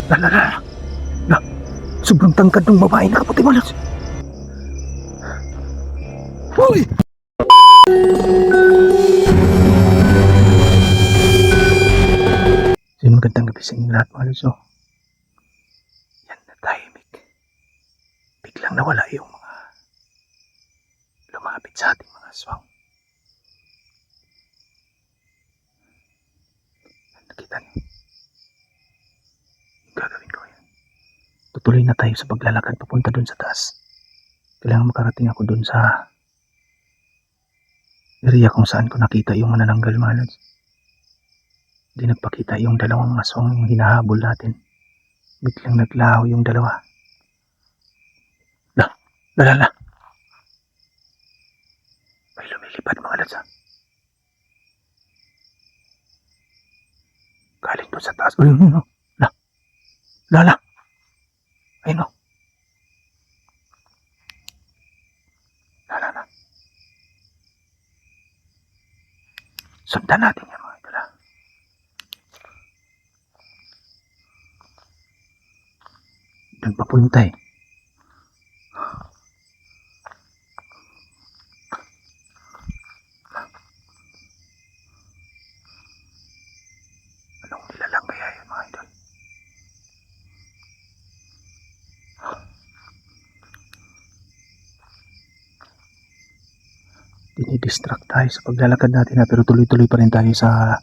Lalala. Na, sobrang tangkad ng babae na kaputi malas. Uy! So, magandang gabi sa inyo lahat mga lods. Yan na tahimik. Biglang nawala yung mga lumapit sa ating mga aswang. Nakita niyo? Yung gagawin ko yan. Tutuloy na tayo sa paglalakad papunta dun sa taas. Kailangan makarating ako dun sa area kung saan ko nakita yung manananggal mga lods. Di nagpakita yung dalawang aswang yung hinahabol natin. Biglang naglaho yung dalawa. Lalala. May lumilipad mga lods. Galing doon sa taas. Ayun. Lala. Ayun o. Lala. Sundan natin yan mga idol. Doon papunta eh. Anong nilalang kaya yun mga idol? Dinidistract tayo sa paglalakad natin pero tuloy-tuloy pa rin tayo sa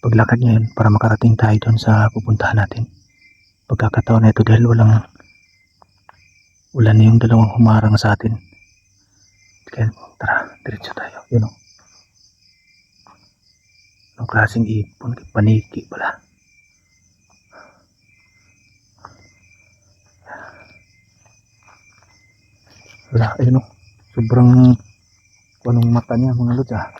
paglakad ngayon para makarating tayo doon sa pupuntahan natin. Pagkakataon na ito dahil wala na yung dalawang humarang sa atin. Kaya tara, diretso tayo. Yun o. Anong klaseng ipon? Paniki pala. Wala, ayun o. Sobrang anong mata niya mga lods ah.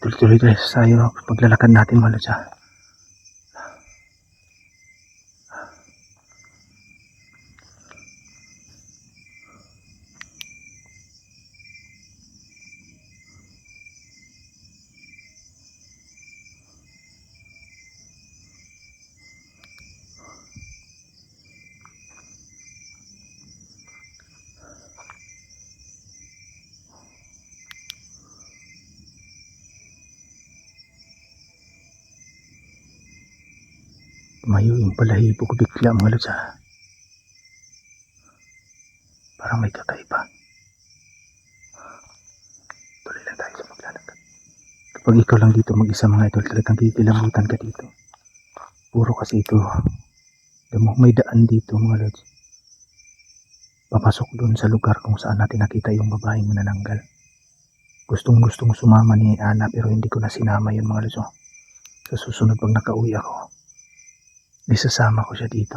Tuloy-tuloy tayo sa paglalakad natin mga lods ah. Tumayo yung balahibo ko bigla mga lods ah. Parang may kakaiba. Tuloy lang tayo sa paglalakad. Kapag ikaw lang dito mag-isa mga idol, talagang kikilabutan ka dito. Puro kasi ito. May daan dito mga lods. Papasok dun sa lugar kung saan natin nakita yung babaeng manananggal. Gustong sumama ni Ana pero hindi ko na sinama yun mga lods. Sa susunod pag nakauwi ako, isasama ko siya dito.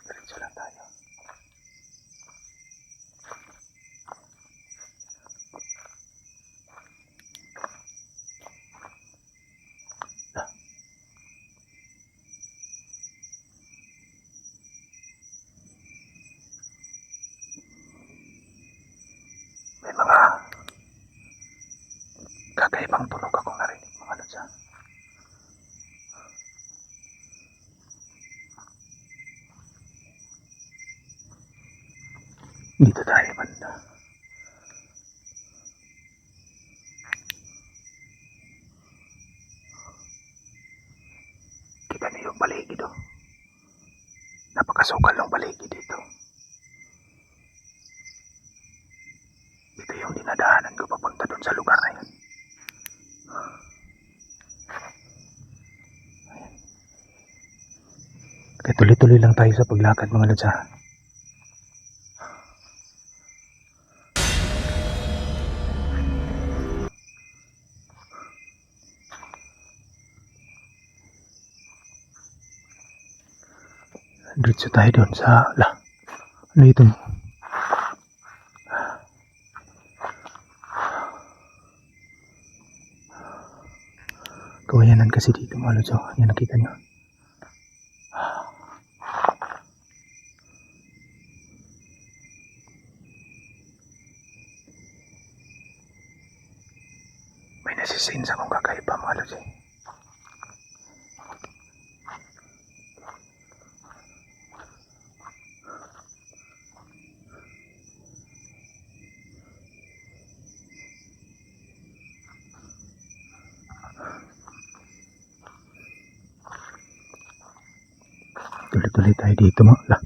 Diretso lang tayo. May mga kakaibang tunog akong narinig mga lods. Dito tayo banda. Kita niyo yung paligid o. Napakasukal ng paligid dito. Ito yung dinadaanan ko papunta dun sa lugar na yun. Ayan. Kaya tuloy-tuloy lang tayo sa paglakad mga lods ha. Diretso tayo doon sa ano ito? Kawayanan kasi dito mga lods. Oh, yan nakita nyo. May nasisense akong kakaiba mga lods eh. Tuloy-tuloy tayo dito mga. Lah.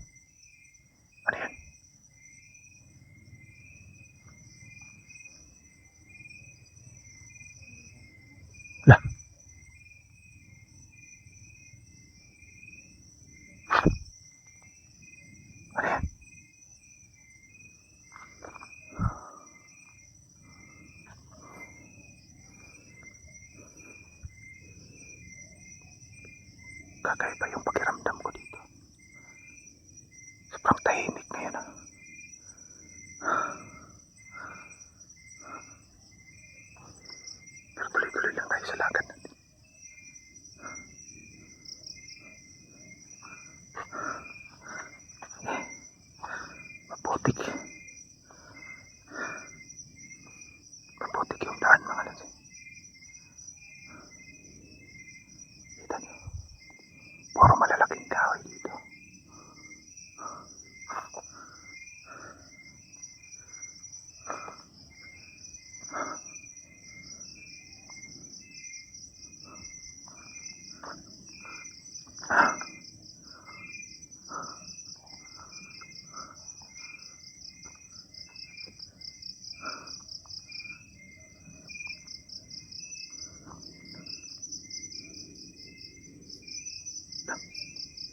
Ano yan? Lah. Ano yan? Kakaiba yung pakiramdam ko dito. Sobrang tahimik ngayon ah. Pero tuloy-tuloy lang tayo sa lakad natin. Maputik. Maputik yung daan mga lods. Kita nyo. Puro malalaking kahoy dito.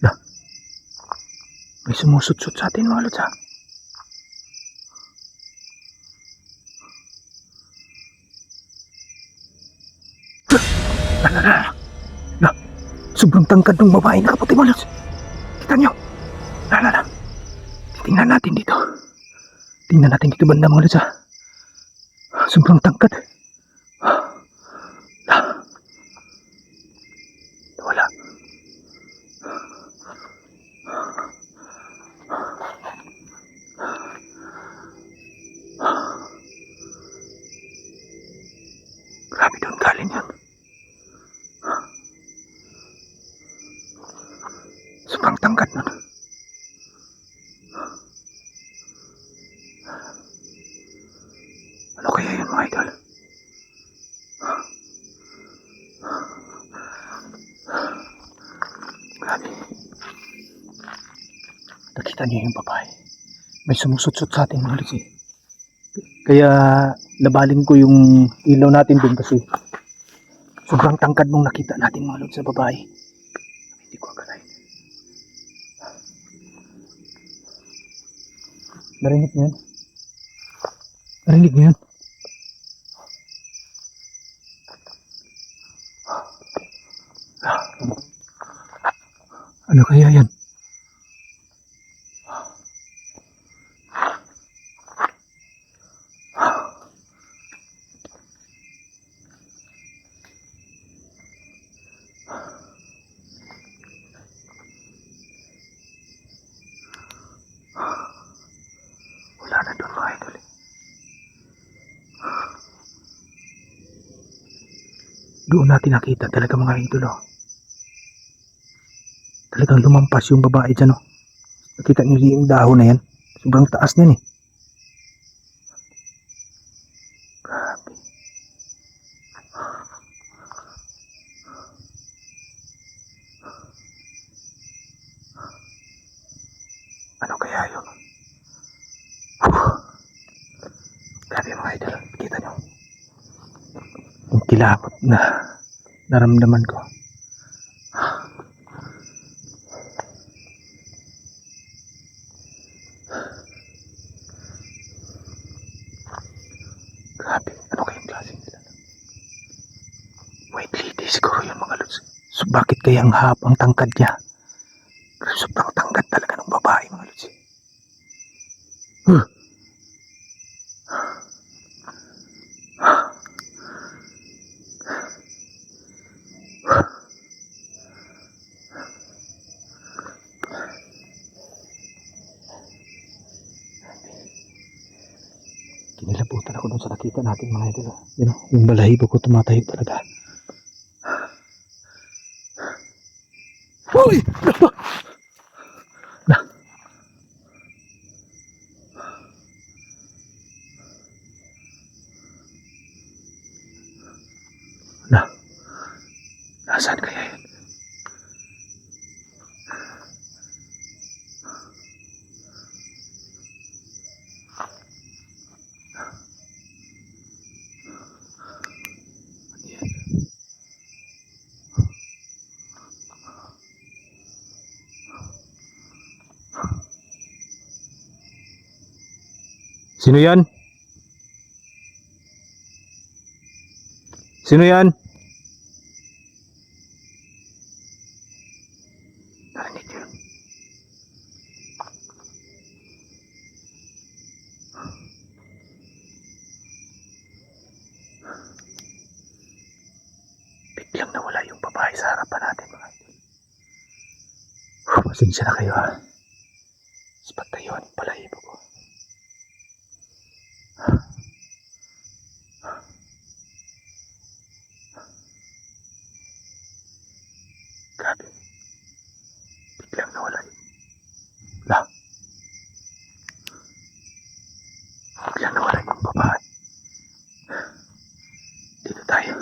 Lah. May sumusut-sut sa atin mga lods ha. Lah. Sobrang tangkad ng babae na kaputi mga lods. Kita nyo. Lah. Tingnan natin dito. Tingnan natin dito banda mga lods ha. Sobrang tangkad. Lah. Wala. Grabe doon galing yun. Sobrang tangkad nun. Ano kaya yun mga idol? Grabe. Nakita niyo yung babae. May sumusut-sut sa atin mga lods eh. Kaya nabaling ko yung ilaw natin dun kasi sobrang tangkad mong nakita natin mga lods sa babae. Hindi ko akalain. Narinig niyo yun? Narinig niyo yun? Ano kaya yan? Wala na doon mga idol. Doon natin nakita talaga mga idol oh. Talagang lumampas yung babae dyan oh. Nakita niyo yung dahon na yan? Sobrang taas niyan eh. Grabe. Ano kaya yun? Grabe mga idol. Kita nyo. Yung kilabot na naramdaman ko. Grabe. Ano kayong klaseng nila? White lady siguro yun mga lods. So bakit kaya ang tangkad niya? Sobrang tangkad talaga ng babae mga lods. Nagugulan ako dun sa nakita natin mga idol. You know, yung balahibo ko tumatayo talaga. Uy! Na! Na! Nasaan kaya yun? Sino yan? Sino yan? Narinig yun. Biglang nawala yung babae sa harapan natin mga idol. Pasensya na kayo ha. Sapat tayo ang balahibo ko. Grabe. Biglang nawala yun. Lah. Biglang nawala yung babae. Dito tayo.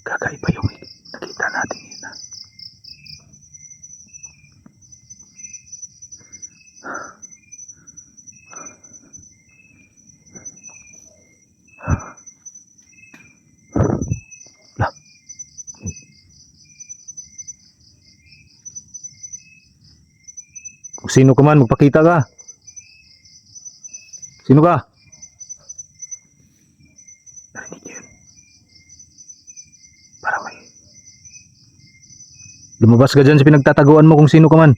Kakaiba yung nakita natin yun ha. Lah. Kung sino ka man, magpakita ka. Sino ka? Narinig yun. Para may... Lumabas ka dyan sa pinagtataguan mo kung sino ka man.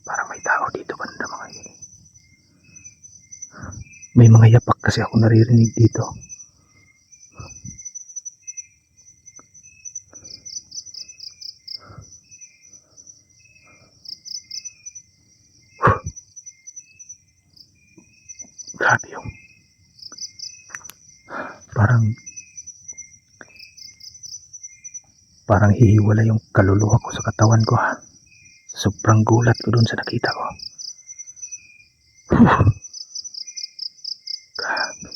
Parang may tao dito banda mga yun. May mga yapak kasi ako naririnig dito. Grabe yung parang hihiwala yung kaluluwa ko sa katawan ko ha. Sobrang gulat ko dun sa nakita ko. Grabe.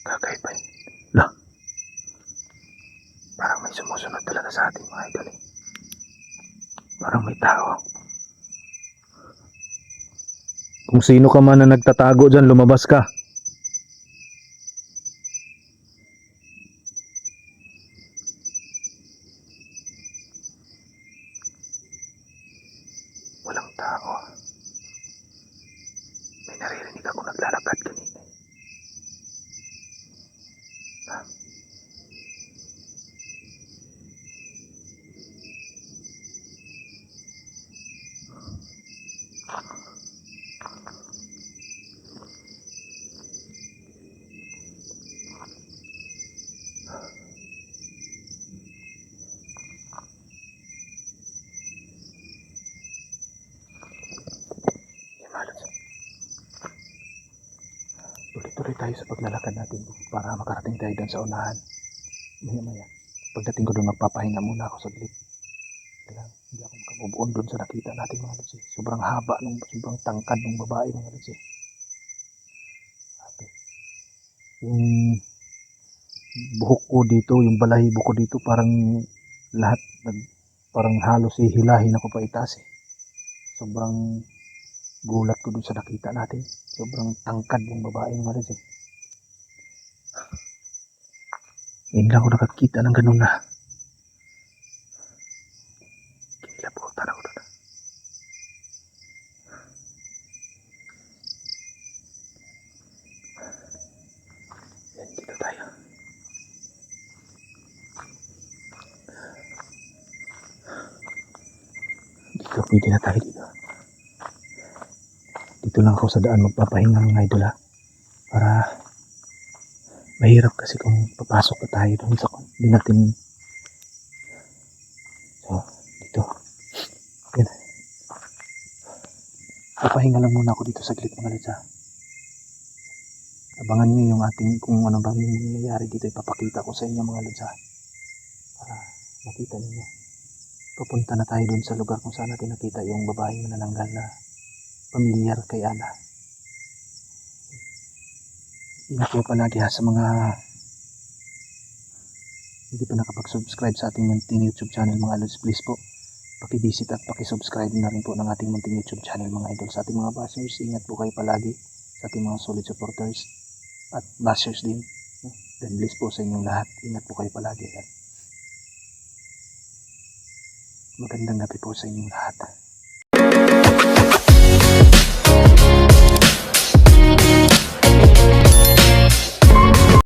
Kakaiba yun. Lah. Parang may sumusunod talaga sa ating mga idol eh. Parang may tao. Kung sino ka man na nagtatago dyan, lumabas ka. Walang tao. May naririnig ako naglalakad kanina. Tuloy-tuloy tayo sa paglalakad natin para makarating tayo doon sa unahan. Maya-maya. Pagdating ko doon, magpapahinga muna ako saglit. Kailangan hindi ako makamubuon doon sa nakita natin mga lods. Sobrang haba, sobrang tangkad ng babae mga lods. Yung buhok ko dito, yung balahibo ko dito, parang lahat, parang halos hihilahin ako pa itaas eh. Sobrang gulat ko dun sa nakita natin. Sobrang tangkad ng babae mga lods eh. Ngayon lang ako nakakita ng ganun na. Kinilabutan ako doon. Yan, dito tayo. Dito, pwede na tayo dito. dito lang ako sa daan magpapahinga mga idol ha. Para mahirap kasi kung papasok pa tayo doon sa hindi natin. So, dito. Yan. Papahinga lang muna ako dito saglit mga lods ha. Abangan nyo yung ating kung ano bang nangyayari dito. Ipapakita ko sa inyo mga lods ha. Para makita ninyo. Papunta na tayo doon sa lugar kung saan natin nakita yung babaeng manananggal na pamilyar kay Ana. Ingat po palagi ha sa mga hindi pa nakapag-subscribe sa ating munting YouTube channel mga lods. Please po, pakivisit at pakisubscribe na rin po ng ating munting YouTube channel mga idol. Sa ating mga bashers, ingat po kayo palagi sa ating mga solid supporters at bashers din. God bless po sa inyong lahat. Ingat po kayo palagi. Magandang gabi po sa inyong lahat.